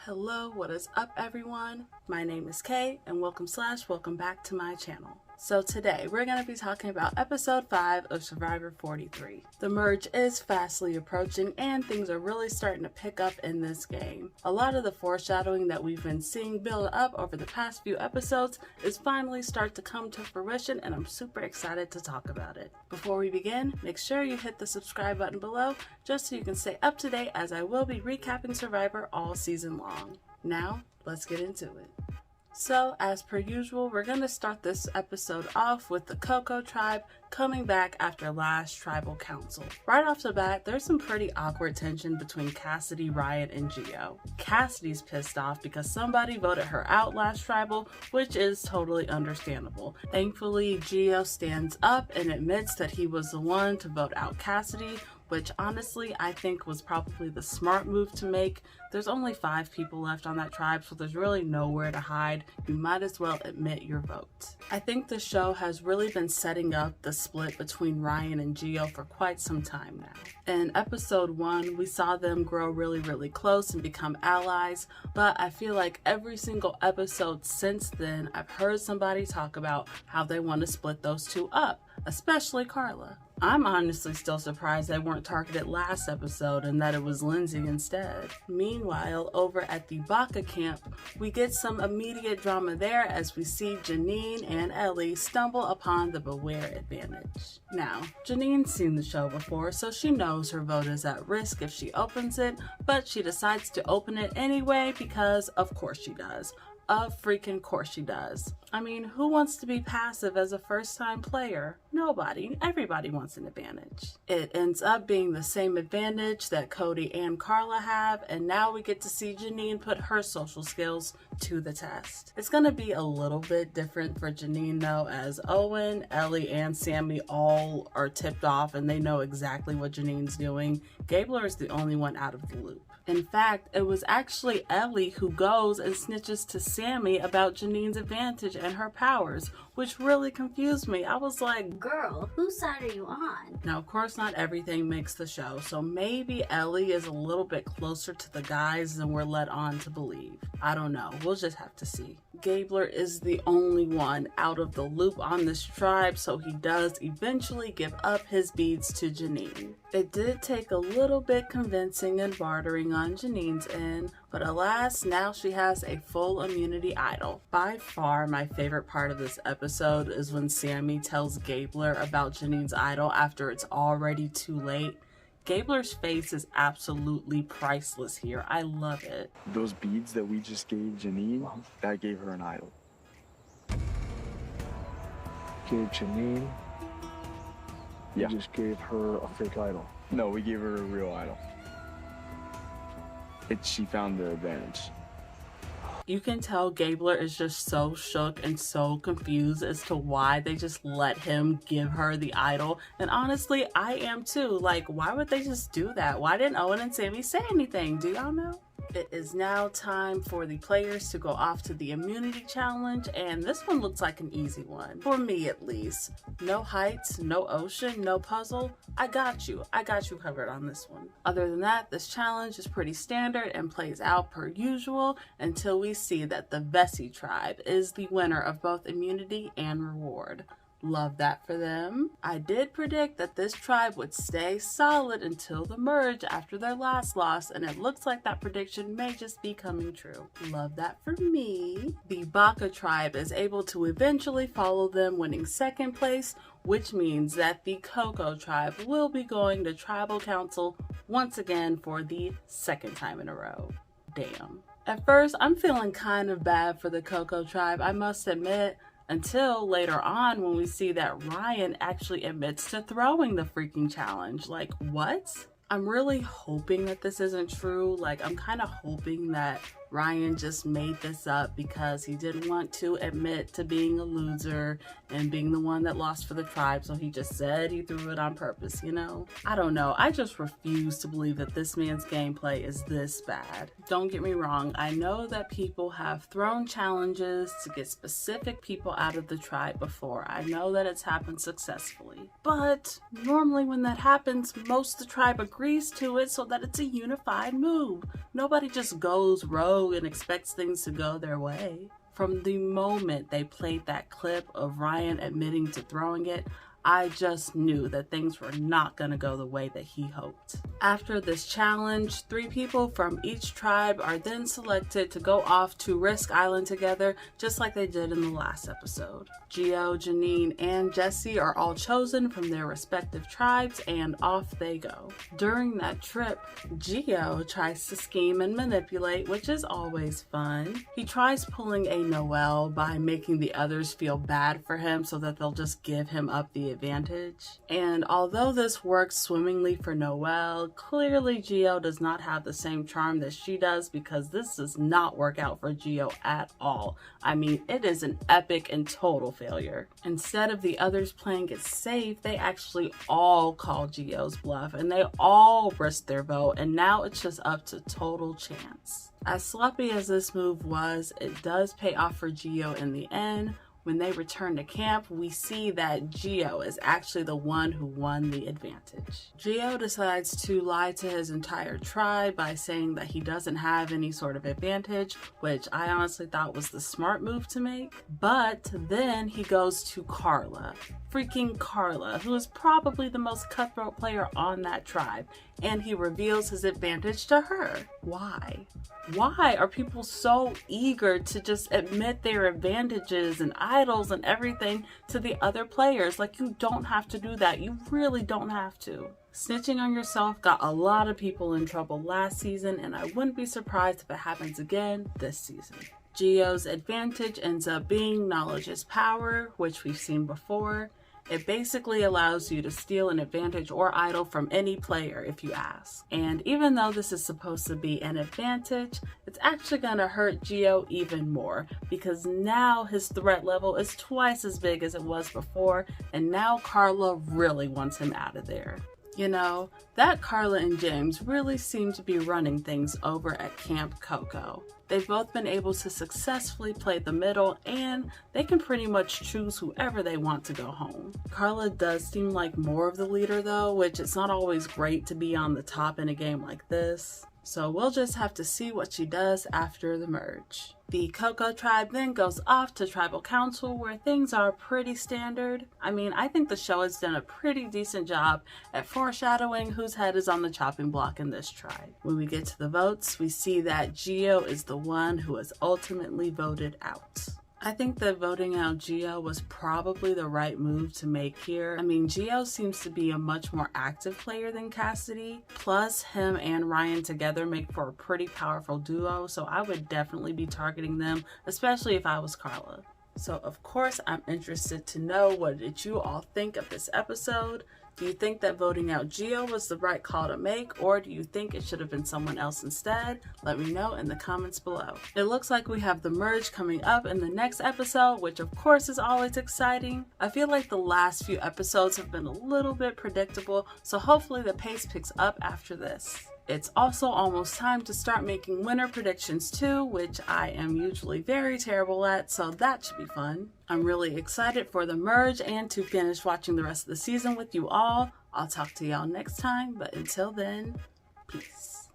Hello, what is up everyone? My name is Kay and welcome back to my channel. So today we're going to be talking about episode 5 of Survivor 43. The merge is fastly approaching and things are really starting to pick up in this game. A lot of the foreshadowing that we've been seeing build up over the past few episodes is finally start to come to fruition, and I'm super excited to talk about it. Before we begin, make sure you hit the subscribe button below just so you can stay up to date, as I will be recapping Survivor all season long. Now, let's get into it. So, as per usual, we're going to start this episode off with the Coco Tribe coming back after last tribal council. Right off the bat, there's some pretty awkward tension between Cassidy, Riot, and Gio. Cassidy's pissed off because somebody voted her out last tribal, which is totally understandable. Thankfully, Gio stands up and admits that he was the one to vote out Cassidy, which honestly I think was probably the smart move to make. There's only 5 people left on that tribe, so there's really nowhere to hide. You might as well admit your vote. I think the show has really been setting up the split between Ryan and Gio for quite some time now. In episode 1, we saw them grow really close and become allies, but I feel like every single episode since then, I've heard somebody talk about how they want to split those two up, especially Karla. I'm honestly still surprised they weren't targeted last episode and that it was Lindsay instead. Meanwhile, over at the Baka camp, we get some immediate drama there as we see Jeanine and Elie stumble upon the Beware advantage. Now, Jeanine's seen the show before, so she knows her vote is at risk if she opens it, but she decides to open it anyway because of course she does. Of freaking course she does. I mean, who wants to be passive as a first-time player? Nobody. Everybody wants an advantage. It ends up being the same advantage that Cody and Karla have, and now we get to see Jeanine put her social skills to the test. It's gonna be a little bit different for Jeanine though, as Owen, Elie, and Sami all are tipped off and they know exactly what Jeanine's doing. Gabler is the only one out of the loop. In fact, it was actually Elie who goes and snitches to Sami about Jeanine's advantage and her powers, which really confused me. I was like, girl, whose side are you on? Now, of course, not everything makes the show, so maybe Elie is a little bit closer to the guys than we're led on to believe. I don't know. We'll just have to see. Gabler is the only one out of the loop on this tribe, so he does eventually give up his beads to Jeanine. It did take a little bit convincing and bartering on Jeanine's end, but alas, now she has a full immunity idol. By far, my favorite part of this episode is when Sami tells Gabler about Jeanine's idol after it's already too late. Gabler's face is absolutely priceless here. I love it. Those beads that we just gave Jeanine, that gave her an idol. Gave Jeanine? Yeah. You just gave her a fake idol. No, we gave her a real idol. She found the advantage. You can tell Gabler is just so shook and so confused as to why they just let him give her the idol. And honestly, I am too. Like, why would they just do that? Why didn't Owen and Sami say anything? Do y'all know? It is now time for the players to go off to the immunity challenge, and this one looks like an easy one. For me, at least. No heights, no ocean, no puzzle. I got you covered on this one. Other than that, this challenge is pretty standard and plays out per usual until we see that the Vesey tribe is the winner of both immunity and reward. Love that for them. I did predict that this tribe would stay solid until the merge after their last loss, and it looks like that prediction may just be coming true. Love that for me. The Baka tribe is able to eventually follow them, winning 2nd place, which means that the Coco tribe will be going to tribal council once again for the 2nd time in a row. Damn. At first, I'm feeling kind of bad for the Coco tribe, I must admit, until later on when we see that Ryan actually admits to throwing the freaking challenge. Like, what? I'm really hoping that this isn't true. Like, I'm kind of hoping that Ryan just made this up because he didn't want to admit to being a loser and being the one that lost for the tribe, so he just said he threw it on purpose, you know? I don't know. I just refuse to believe that this man's gameplay is this bad. Don't get me wrong. I know that people have thrown challenges to get specific people out of the tribe before. I know that it's happened successfully. But normally when that happens, most of the tribe agrees to it so that it's a unified move. Nobody just goes rogue go and expects things to go their way. From the moment they played that clip of Ryan admitting to throwing it, I just knew that things were not going to go the way that he hoped. After this challenge, 3 people from each tribe are then selected to go off to Risk Island together, just like they did in the last episode. Gio, Jeanine, and Jesse are all chosen from their respective tribes, and off they go. During that trip, Gio tries to scheme and manipulate, which is always fun. He tries pulling a Noelle by making the others feel bad for him so that they'll just give him up the advantage. And although this works swimmingly for Noelle, clearly Gio does not have the same charm that she does, because this does not work out for Gio at all. I mean, it is an epic and total failure. Instead of the others playing it safe, they actually all call Gio's bluff and they all risk their vote, and now it's just up to total chance. As sloppy as this move was, it does pay off for Gio in the end. When they return to camp, we see that Gio is actually the one who won the advantage. Gio decides to lie to his entire tribe by saying that he doesn't have any sort of advantage, which I honestly thought was the smart move to make. But then he goes to Karla. Freaking Karla, who is probably the most cutthroat player on that tribe, and he reveals his advantage to her. Why? Why are people so eager to just admit their advantages and idols and everything to the other players? Like, you don't have to do that. You really don't have to. Snitching on yourself got a lot of people in trouble last season, and I wouldn't be surprised if it happens again this season. Gio's advantage ends up being knowledge is power, which we've seen before. It basically allows you to steal an advantage or idol from any player if you ask. And even though this is supposed to be an advantage, it's actually gonna hurt Gio even more, because now his threat level is twice as big as it was before, and now Karla really wants him out of there. You know, that Karla and James really seem to be running things over at Camp Coco. They've both been able to successfully play the middle, and they can pretty much choose whoever they want to go home. Karla does seem like more of the leader though, which it's not always great to be on the top in a game like this. So we'll just have to see what she does after the merge. The Coco Tribe then goes off to Tribal Council, where things are pretty standard. I mean, I think the show has done a pretty decent job at foreshadowing whose head is on the chopping block in this tribe. When we get to the votes, we see that Gio is the one who is ultimately voted out. I think that voting out Gio was probably the right move to make here. I mean, Gio seems to be a much more active player than Cassidy. Plus, him and Ryan together make for a pretty powerful duo, so I would definitely be targeting them, especially if I was Karla. So, of course, I'm interested to know, what did you all think of this episode? Do you think that voting out Gio was the right call to make, or do you think it should have been someone else instead? Let me know in the comments below. It looks like we have the merge coming up in the next episode, which of course is always exciting. I feel like the last few episodes have been a little bit predictable, so hopefully the pace picks up after this. It's also almost time to start making winner predictions too, which I am usually very terrible at, so that should be fun. I'm really excited for the merge and to finish watching the rest of the season with you all. I'll talk to y'all next time, but until then, peace.